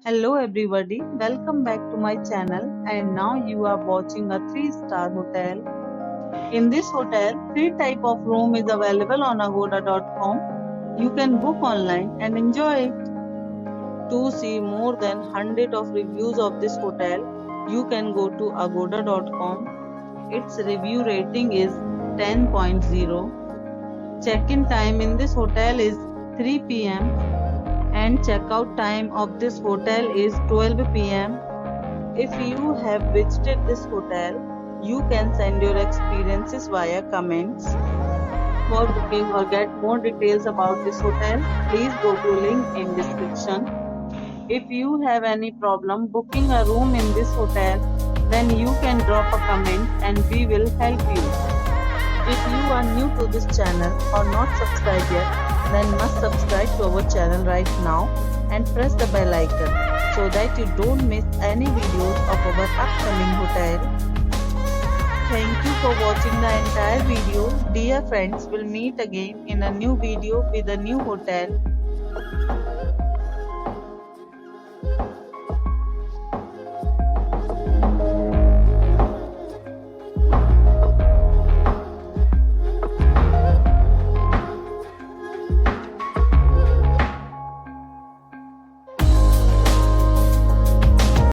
Hello everybody, welcome back to my channel and now you are watching a 3-star hotel. In this hotel, 3 type of room is available on agoda.com. You can book online and enjoy it. To see more than 100 of reviews of this hotel, you can go to agoda.com. Its review rating is 10.0. Check-in time in this hotel is 3 p.m. and checkout time of this hotel is 12 p.m. If you have visited this hotel, you can send your experiences via comments. For booking or get more details about this hotel, please go to link in description. If you have any problem booking a room in this hotel, then you can drop a comment and we will help you. If you are new to this channel or not subscribed yet, then must subscribe to our channel right now and press the bell icon so that you don't miss any videos of our upcoming hotel. Thank you for watching the entire video. Dear friends, we'll meet again in a new video with a new hotel.